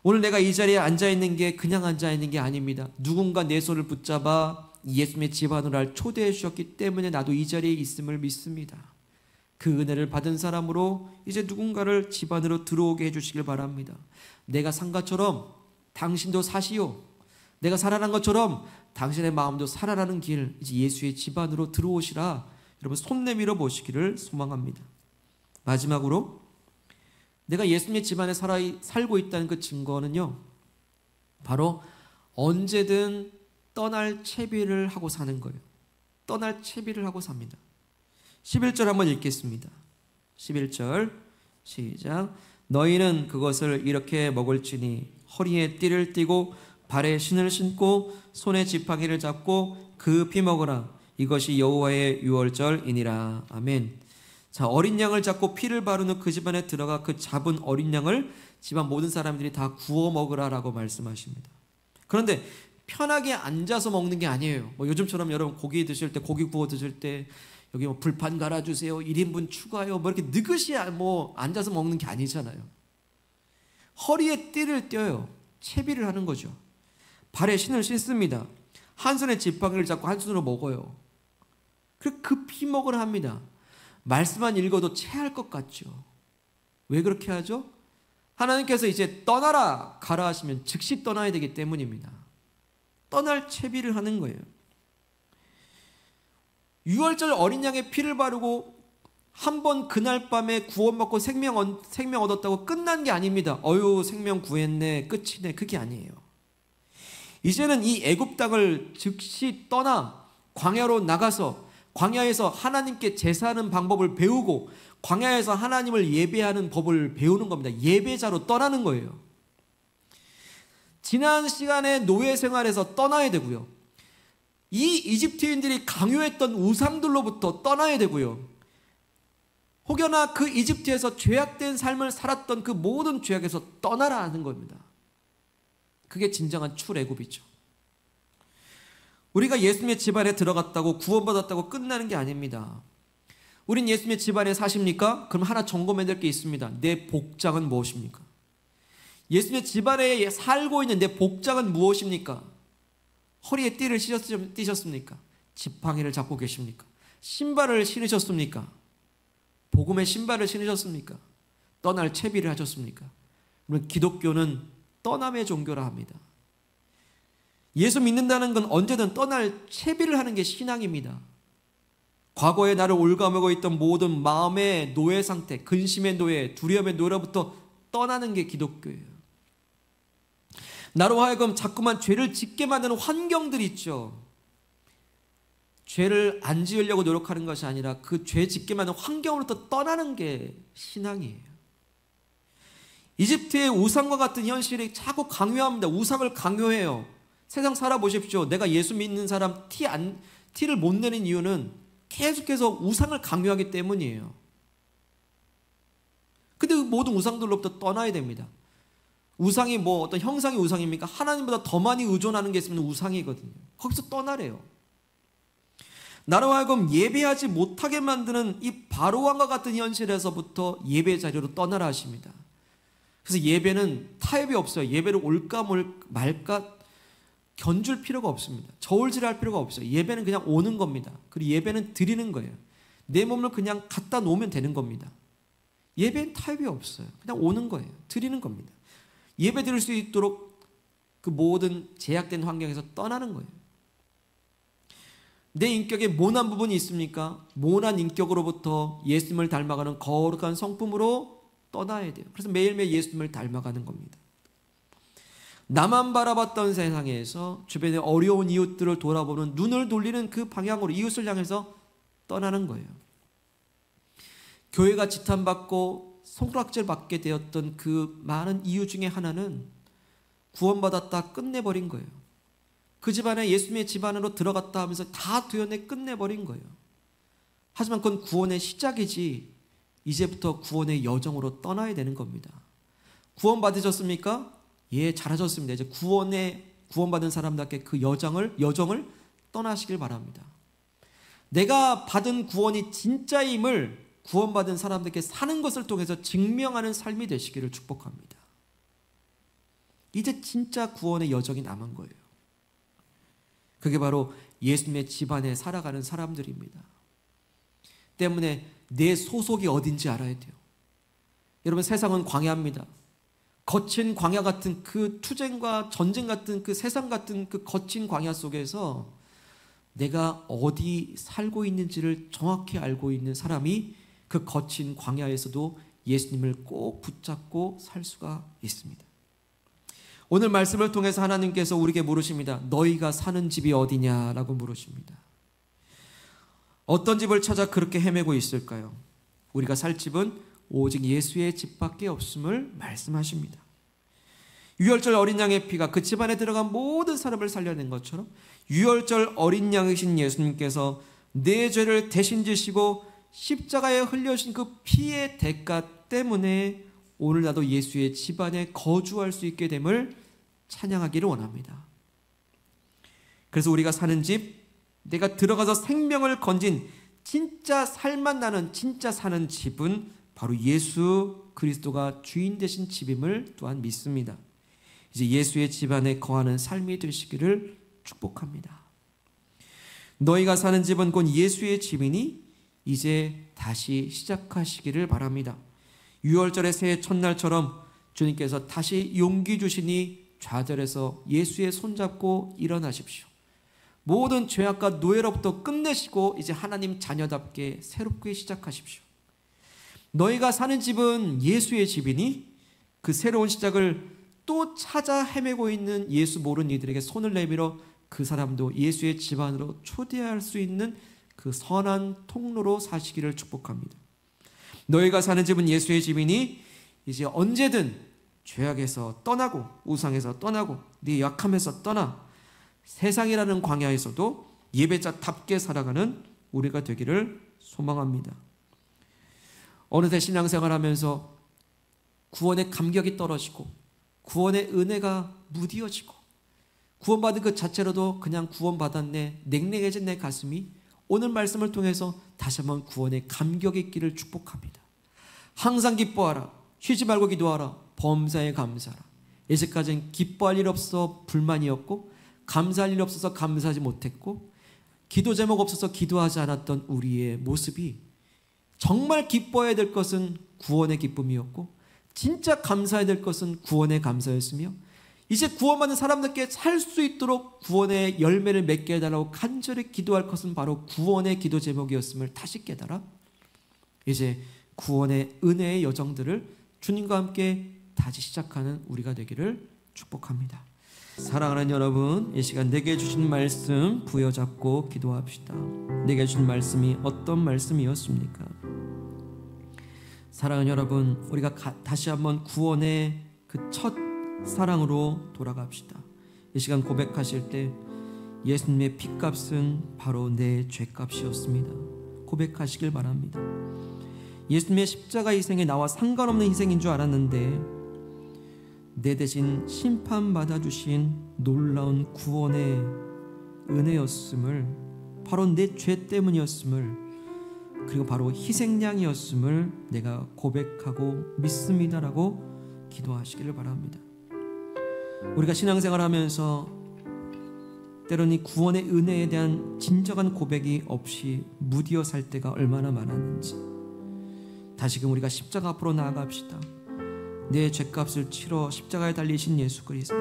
오늘 내가 이 자리에 앉아있는 게 그냥 앉아있는 게 아닙니다. 누군가 내 손을 붙잡아 예수님의 집안으로 날 초대해 주셨기 때문에 나도 이 자리에 있음을 믿습니다. 그 은혜를 받은 사람으로 이제 누군가를 집안으로 들어오게 해주시길 바랍니다. 내가 산 것처럼 당신도 사시오. 내가 살아난 것처럼 당신의 마음도 살아나는 길, 이제 예수의 집안으로 들어오시라. 여러분 손 내밀어 보시기를 소망합니다. 마지막으로 내가 예수님의 집안에 살고 있다는 그 증거는요, 바로 언제든 떠날 채비를 하고 사는 거예요. 떠날 채비를 하고 삽니다. 11절 한번 읽겠습니다. 11절 시작. 너희는 그것을 이렇게 먹을지니 허리에 띠를 띠고 발에 신을 신고 손에 지팡이를 잡고 그 피 먹으라. 이것이 여호와의 유월절이니라. 아멘. 자, 어린 양을 잡고 피를 바른 후 그 집안에 들어가 그 잡은 어린 양을 집안 모든 사람들이 다 구워 먹으라라고 말씀하십니다. 그런데 편하게 앉아서 먹는 게 아니에요. 뭐 요즘처럼 여러분 고기 드실 때, 고기 구워 드실 때 여기 뭐 불판 갈아주세요, 1인분 추가요, 뭐 이렇게 느긋이 뭐 앉아서 먹는 게 아니잖아요. 허리에 띠를 떼어요. 채비를 하는 거죠. 발에 신을 신습니다. 한 손에 지팡이를 잡고 한 손으로 먹어요. 그리고 그 피 먹으라 합니다. 말씀만 읽어도 체할 것 같죠. 왜 그렇게 하죠? 하나님께서 이제 떠나라 가라 하시면 즉시 떠나야 되기 때문입니다. 떠날 채비를 하는 거예요. 유월절 어린 양의 피를 바르고 한 번 그날 밤에 구원받고 생명 얻었다고 끝난 게 아닙니다. 어유 생명 구했네, 끝이네, 그게 아니에요. 이제는 이 애굽 땅을 즉시 떠나 광야로 나가서 광야에서 하나님께 제사하는 방법을 배우고 광야에서 하나님을 예배하는 법을 배우는 겁니다. 예배자로 떠나는 거예요. 지난 시간에 노예 생활에서 떠나야 되고요. 이 이집트인들이 강요했던 우상들로부터 떠나야 되고요. 혹여나 그 이집트에서 죄악된 삶을 살았던 그 모든 죄악에서 떠나라 하는 겁니다. 그게 진정한 출애굽이죠. 우리가 예수님의 집안에 들어갔다고 구원받았다고 끝나는 게 아닙니다. 우린 예수님의 집안에 사십니까? 그럼 하나 점검해야 될 게 있습니다. 내 복장은 무엇입니까? 예수님의 집안에 살고 있는 내 복장은 무엇입니까? 허리에 띠를 띠셨습니까? 지팡이를 잡고 계십니까? 신발을 신으셨습니까? 복음의 신발을 신으셨습니까? 떠날 채비를 하셨습니까? 물론 기독교는 떠남의 종교라 합니다. 예수 믿는다는 건 언제든 떠날 채비를 하는 게 신앙입니다. 과거에 나를 올가매고 있던 모든 마음의 노예 상태, 근심의 노예, 두려움의 노예로부터 떠나는 게 기독교예요. 나로 하여금 자꾸만 죄를 짓게 만드는 환경들이 있죠. 죄를 안 지으려고 노력하는 것이 아니라 그 죄 짓게 만드는 환경으로부터 떠나는 게 신앙이에요. 이집트의 우상과 같은 현실이 자꾸 강요합니다. 우상을 강요해요. 세상 살아보십시오. 내가 예수 믿는 사람 티를 못 내는 이유는 계속해서 우상을 강요하기 때문이에요. 근데 그 모든 우상들로부터 떠나야 됩니다. 우상이 뭐 어떤 형상이 우상입니까? 하나님보다 더 많이 의존하는 게 있으면 우상이거든요. 거기서 떠나래요. 나로 하여금 예배하지 못하게 만드는 이 바로왕과 같은 현실에서부터 예배 자리로 떠나라 하십니다. 그래서 예배는 타협이 없어요. 예배를 올까 말까 견줄 필요가 없습니다. 저울질할 필요가 없어요. 예배는 그냥 오는 겁니다. 그리고 예배는 드리는 거예요. 내 몸을 그냥 갖다 놓으면 되는 겁니다. 예배는 타협이 없어요. 그냥 오는 거예요. 드리는 겁니다. 예배 드릴 수 있도록 그 모든 제약된 환경에서 떠나는 거예요. 내 인격에 모난 부분이 있습니까? 모난 인격으로부터 예수님을 닮아가는 거룩한 성품으로 떠나야 돼요. 그래서 매일매일 예수님을 닮아가는 겁니다. 나만 바라봤던 세상에서 주변의 어려운 이웃들을 돌아보는 눈을 돌리는 그 방향으로 이웃을 향해서 떠나는 거예요. 교회가 지탄받고 손가락질 받게 되었던 그 많은 이유 중에 하나는 구원받았다 끝내버린 거예요. 그 집안에 예수님의 집안으로 들어갔다 하면서 다 도연해 끝내버린 거예요. 하지만 그건 구원의 시작이지 이제부터 구원의 여정으로 떠나야 되는 겁니다. 구원받으셨습니까? 예, 잘하셨습니다. 이제 구원받은 사람답게 그 여정을 떠나시길 바랍니다. 내가 받은 구원이 진짜임을 구원받은 사람들께 사는 것을 통해서 증명하는 삶이 되시기를 축복합니다. 이제 진짜 구원의 여정이 남은 거예요. 그게 바로 예수님의 집안에 살아가는 사람들입니다. 때문에 내 소속이 어딘지 알아야 돼요. 여러분, 세상은 광야입니다. 거친 광야 같은 그 투쟁과 전쟁 같은 그 세상 같은 그 거친 광야 속에서 내가 어디 살고 있는지를 정확히 알고 있는 사람이 그 거친 광야에서도 예수님을 꼭 붙잡고 살 수가 있습니다. 오늘 말씀을 통해서 하나님께서 우리에게 물으십니다. 너희가 사는 집이 어디냐라고 물으십니다. 어떤 집을 찾아 그렇게 헤매고 있을까요? 우리가 살 집은 오직 예수의 집밖에 없음을 말씀하십니다. 유월절 어린 양의 피가 그 집안에 들어간 모든 사람을 살려낸 것처럼 유월절 어린 양이신 예수님께서 내 죄를 대신 지시고 십자가에 흘려주신 그 피의 대가 때문에 오늘 나도 예수의 집안에 거주할 수 있게 됨을 찬양하기를 원합니다. 그래서 우리가 사는 집, 내가 들어가서 생명을 건진 진짜 살맛 나는 진짜 사는 집은 바로 예수 그리스도가 주인 되신 집임을 또한 믿습니다. 이제 예수의 집안에 거하는 삶이 되시기를 축복합니다. 너희가 사는 집은 곧 예수의 집이니 이제 다시 시작하시기를 바랍니다. 유월절의 새해 첫날처럼 주님께서 다시 용기 주시니 좌절해서 예수의 손잡고 일어나십시오. 모든 죄악과 노예로부터 끝내시고 이제 하나님 자녀답게 새롭게 시작하십시오. 너희가 사는 집은 예수의 집이니 그 새로운 시작을 또 찾아 헤매고 있는 예수 모르는 이들에게 손을 내밀어 그 사람도 예수의 집안으로 초대할 수 있는 그 선한 통로로 사시기를 축복합니다. 너희가 사는 집은 예수의 집이니 이제 언제든 죄악에서 떠나고 우상에서 떠나고 네 약함에서 떠나 세상이라는 광야에서도 예배자답게 살아가는 우리가 되기를 소망합니다. 어느새 신앙생활하면서 구원의 감격이 떨어지고 구원의 은혜가 무디어지고 구원받은 그 자체로도 그냥 구원받았네 냉랭해진 내 가슴이 오늘 말씀을 통해서 다시 한번 구원의 감격이 있기를 축복합니다. 항상 기뻐하라. 쉬지 말고 기도하라. 범사에 감사하라. 이제까지는 기뻐할 일 없어 불만이었고 감사할 일 없어서 감사하지 못했고 기도 제목 없어서 기도하지 않았던 우리의 모습이 정말 기뻐해야 될 것은 구원의 기쁨이었고 진짜 감사해야 될 것은 구원의 감사였으며 이제 구원받는 사람들께 살 수 있도록 구원의 열매를 맺게 해달라고 간절히 기도할 것은 바로 구원의 기도 제목이었음을 다시 깨달아 이제 구원의 은혜의 여정들을 주님과 함께 다시 시작하는 우리가 되기를 축복합니다. 사랑하는 여러분, 이 시간 내게 주신 말씀 부여잡고 기도합시다. 내게 주신 말씀이 어떤 말씀이었습니까? 사랑하는 여러분, 우리가 다시 한번 구원의 그 첫 사랑으로 돌아갑시다. 이 시간 고백하실 때 예수님의 피값은 바로 내 죄값이었습니다. 고백하시길 바랍니다. 예수님의 십자가 희생이 나와 상관없는 희생인 줄 알았는데 내 대신 심판받아 주신 놀라운 구원의 은혜였음을, 바로 내 죄 때문이었음을, 그리고 바로 희생양이었음을 내가 고백하고 믿습니다라고 기도하시기를 바랍니다. 우리가 신앙생활하면서 때로는 이 구원의 은혜에 대한 진정한 고백이 없이 무디어 살 때가 얼마나 많았는지 다시금 우리가 십자가 앞으로 나아갑시다. 내 죄값을 치러 십자가에 달리신 예수 그리스도,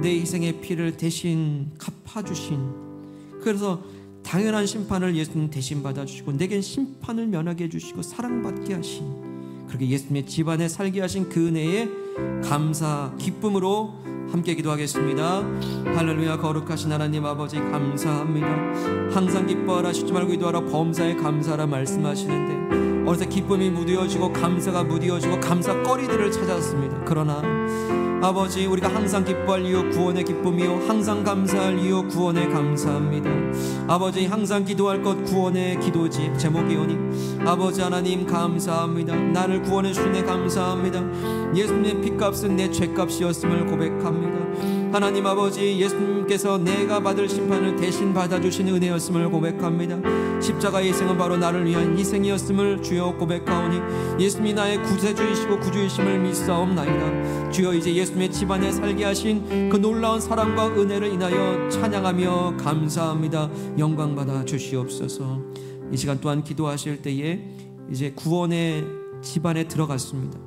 내 희생의 피를 대신 갚아주신, 그래서 당연한 심판을 예수님 대신 받아주시고 내겐 심판을 면하게 해주시고 사랑받게 하신, 그렇게 예수님의 집안에 살게 하신 그 은혜에 감사 기쁨으로 함께 기도하겠습니다. 할렐루야. 거룩하신 하나님 아버지 감사합니다. 항상 기뻐하라 쉬지 말고 기도하라 범사에 감사하라 말씀하시는데 어느새 기쁨이 무디어지고 감사가 무디어지고 감사거리들을 찾았습니다. 그러나 아버지, 우리가 항상 기뻐할 이유 구원의 기쁨이요 항상 감사할 이유 구원의 감사합니다. 아버지, 항상 기도할 것 구원의 기도지 제목이오니 아버지 하나님 감사합니다. 나를 구원해 주시네 감사합니다. 예수님의 피값은 내 죄값이었음을 고백합니다. 하나님 아버지, 예수님께서 내가 받을 심판을 대신 받아주시는 은혜였음을 고백합니다. 십자가의 희생은 바로 나를 위한 희생이었음을 주여 고백하오니 예수님이 나의 구세주이시고 구주이심을 믿사옵나이다. 주여, 이제 예수님의 집안에 살게 하신 그 놀라운 사랑과 은혜를 인하여 찬양하며 감사합니다. 영광 받아 주시옵소서. 이 시간 또한 기도하실 때에 이제 구원의 집안에 들어갔습니다.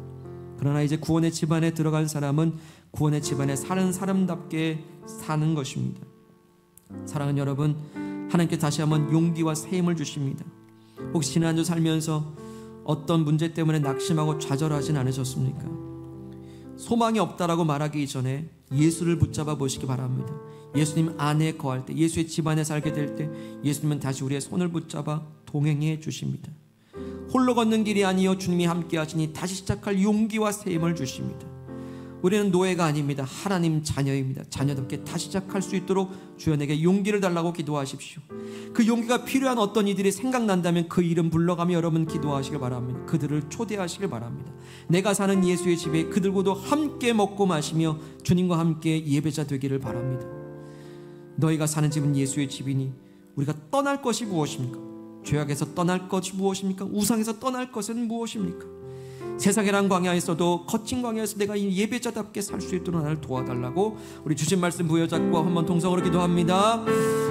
그러나 이제 구원의 집안에 들어간 사람은 구원의 집안에 사는 사람답게 사는 것입니다. 사랑하는 여러분, 하나님께 다시 한번 용기와 새 힘을 주십니다. 혹시 지난 주 살면서 어떤 문제 때문에 낙심하고 좌절하진 않으셨습니까? 소망이 없다라고 말하기 전에 예수를 붙잡아 보시기 바랍니다. 예수님 안에 거할 때, 예수의 집안에 살게 될 때 예수님은 다시 우리의 손을 붙잡아 동행해 주십니다. 홀로 걷는 길이 아니요 주님이 함께 하시니 다시 시작할 용기와 새 힘을 주십니다. 우리는 노예가 아닙니다. 하나님 자녀입니다. 자녀답게 다시 시작할 수 있도록 주여 내게 용기를 달라고 기도하십시오. 그 용기가 필요한 어떤 이들이 생각난다면 그 이름 불러가며 여러분 기도하시길 바랍니다. 그들을 초대하시길 바랍니다. 내가 사는 예수의 집에 그들과도 함께 먹고 마시며 주님과 함께 예배자 되기를 바랍니다. 너희가 사는 집은 예수의 집이니 우리가 떠날 것이 무엇입니까? 죄악에서 떠날 것이 무엇입니까? 우상에서 떠날 것은 무엇입니까? 세상이란 광야에서도 거친 광야에서 내가 이 예배자답게 살 수 있도록 나를 도와달라고 우리 주신 말씀 부여잡고 한번 동성으로 기도합니다.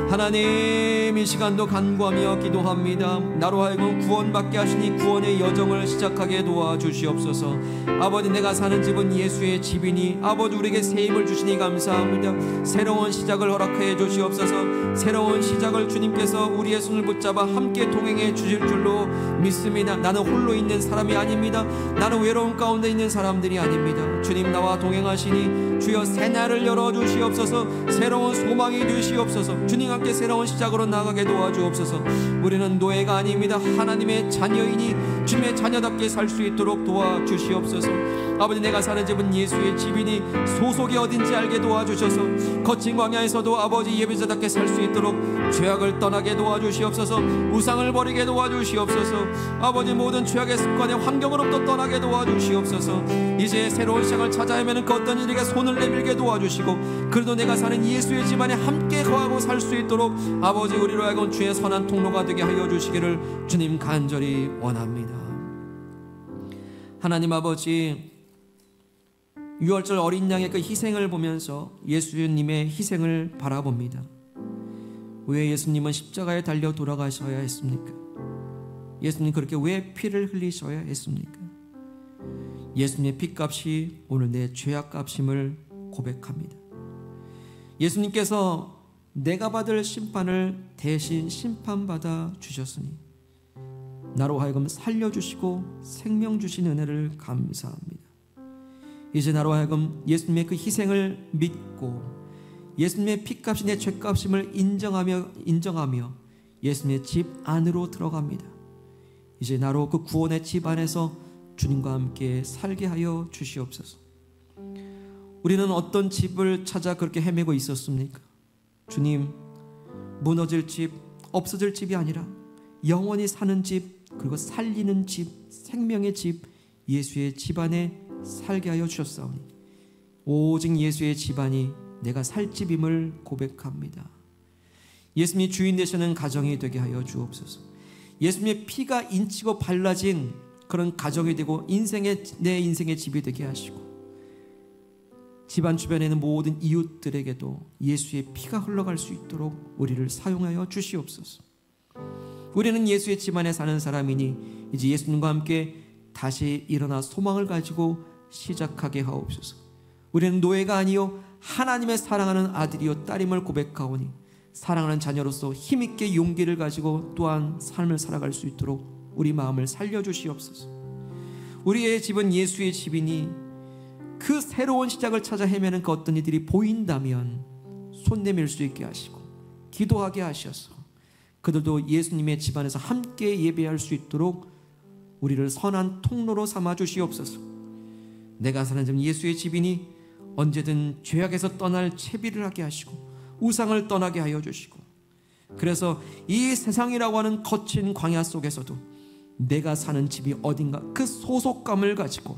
하나님, 이 시간도 간구하며 기도합니다. 나로 하여금 구원받게 하시니 구원의 여정을 시작하게 도와주시옵소서. 아버지, 내가 사는 집은 예수의 집이니 아버지 우리에게 새 힘을 주시니 감사합니다. 새로운 시작을 허락해 주시옵소서. 새로운 시작을 주님께서 우리의 손을 붙잡아 함께 동행해 주실 줄로 믿습니다. 나는 홀로 있는 사람이 아닙니다. 나는 외로움 가운데 있는 사람들이 아닙니다. 주님 나와 동행하시니 주여 새날을 열어주시옵소서. 새로운 소망이 되시옵소서. 주님 함께 새로운 시작으로 나가게 도와주옵소서. 우리는 노예가 아닙니다. 하나님의 자녀이니 주님의 자녀답게 살 수 있도록 도와주시옵소서. 아버지, 내가 사는 집은 예수의 집이니 소속이 어딘지 알게 도와주셔서 거친 광야에서도 아버지 예배자답게 살 수 있도록 죄악을 떠나게 도와주시옵소서. 우상을 버리게 도와주시옵소서. 아버지, 모든 죄악의 습관의 환경으로부터 떠나게 도와주시옵소서. 이제 새로운 시작을 찾아 헤매는 그 어떤 이에게 손을 내밀게 도와주시고 그래도 내가 사는 예수의 집안에 함께 거하고 살 수 있도록 아버지 우리로 하여금 주의 선한 통로가 되게 하여 주시기를 주님 간절히 원합니다. 하나님 아버지, 유월절 어린 양의 그 희생을 보면서 예수님의 희생을 바라봅니다. 왜 예수님은 십자가에 달려 돌아가셔야 했습니까? 예수님 그렇게 왜 피를 흘리셔야 했습니까? 예수님의 피값이 오늘 내 죄악값임을 고백합니다. 예수님께서 내가 받을 심판을 대신 심판받아 주셨으니 나로 하여금 살려주시고 생명 주신 은혜를 감사합니다. 이제 나로 하여금 예수님의 그 희생을 믿고 예수님의 피값이 내 죄값임을 인정하며 예수님의 집 안으로 들어갑니다. 이제 나로 그 구원의 집 안에서 주님과 함께 살게 하여 주시옵소서. 우리는 어떤 집을 찾아 그렇게 헤매고 있었습니까? 주님, 무너질 집, 없어질 집이 아니라 영원히 사는 집, 그리고 살리는 집, 생명의 집, 예수의 집 안에 살게 하여 주셨사오니 오직 예수의 집 안이 내가 살 집임을 고백합니다. 예수님이 주인 되시는 가정이 되게 하여 주옵소서. 예수님의 피가 인치고 발라진 그런 가정이 되고 내 인생의 집이 되게 하시고 집안 주변에 있는 모든 이웃들에게도 예수의 피가 흘러갈 수 있도록 우리를 사용하여 주시옵소서. 우리는 예수의 집안에 사는 사람이니 이제 예수님과 함께 다시 일어나 소망을 가지고 시작하게 하옵소서. 우리는 노예가 아니요 하나님의 사랑하는 아들이요 딸임을 고백하오니 사랑하는 자녀로서 힘있게 용기를 가지고 또한 삶을 살아갈 수 있도록 우리 마음을 살려주시옵소서. 우리의 집은 예수의 집이니 그 새로운 시작을 찾아 헤매는 그 어떤 이들이 보인다면 손 내밀 수 있게 하시고 기도하게 하셔서 그들도 예수님의 집안에서 함께 예배할 수 있도록 우리를 선한 통로로 삼아 주시옵소서. 내가 사는 집 예수의 집이니 언제든 죄악에서 떠날 채비를 하게 하시고 우상을 떠나게 하여 주시고 그래서 이 세상이라고 하는 거친 광야 속에서도 내가 사는 집이 어딘가 그 소속감을 가지고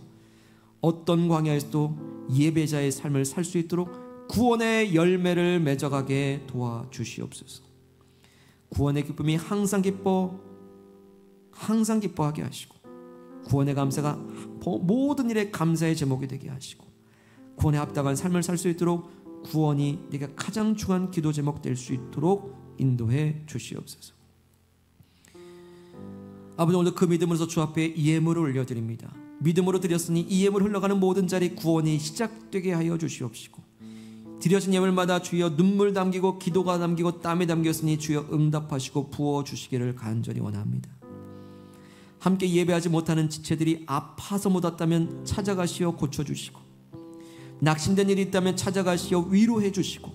어떤 광야에서도 예배자의 삶을 살 수 있도록 구원의 열매를 맺어가게 도와주시옵소서. 구원의 기쁨이 항상 기뻐하게 하시고 구원의 감사가 모든 일에 감사의 제목이 되게 하시고 구원에 합당한 삶을 살 수 있도록 구원이 네가 가장 중요한 기도 제목 될 수 있도록 인도해 주시옵소서. 아버지, 오늘 그 믿음으로서 주 앞에 예물을 올려드립니다. 믿음으로 드렸으니 이 예물 흘러가는 모든 자리 구원이 시작되게 하여 주시옵시고 드려진 예물마다 주여 눈물 담기고 기도가 담기고 땀이 담겼으니 주여 응답하시고 부어주시기를 간절히 원합니다. 함께 예배하지 못하는 지체들이 아파서 못 왔다면 찾아가시어 고쳐주시고 낙심된 일이 있다면 찾아가시어 위로해 주시고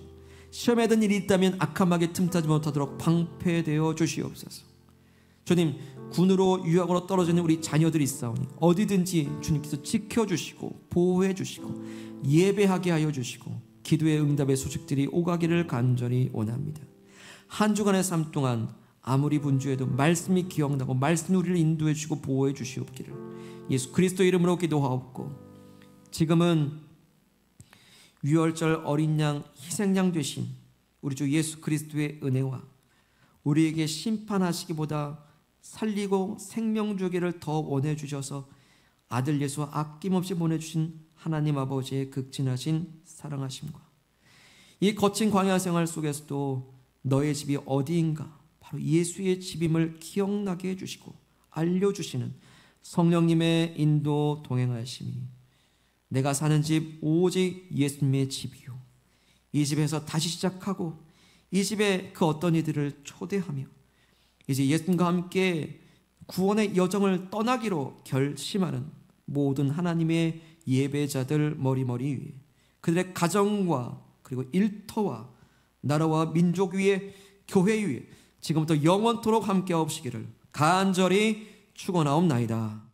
시험에 든 일이 있다면 악함하게 틈타지 못하도록 방패되어 주시옵소서. 주님, 군으로 유학으로 떨어지는 우리 자녀들이 있사오니 어디든지 주님께서 지켜주시고 보호해 주시고 예배하게 하여 주시고 기도의 응답의 소식들이 오가기를 간절히 원합니다. 한 주간의 삶 동안 아무리 분주해도 말씀이 기억나고 말씀이 우리를 인도해 주시고 보호해 주시옵기를 예수 그리스도 이름으로 기도하옵고 지금은 유월절 어린 양 희생양 되신 우리 주 예수 그리스도의 은혜와 우리에게 심판하시기보다 살리고 생명 주기를 더 원해 주셔서 아들 예수와 아낌없이 보내주신 하나님 아버지의 극진하신 사랑하심과 이 거친 광야 생활 속에서도 너의 집이 어디인가 바로 예수의 집임을 기억나게 해주시고 알려주시는 성령님의 인도 동행하심이 내가 사는 집 오직 예수님의 집이요 이 집에서 다시 시작하고 이 집에 그 어떤 이들을 초대하며 이제 예수님과 함께 구원의 여정을 떠나기로 결심하는 모든 하나님의 예배자들 머리머리 위에 그들의 가정과 그리고 일터와 나라와 민족 위에 교회 위에 지금부터 영원토록 함께 하옵시기를 간절히 축원하옵나이다.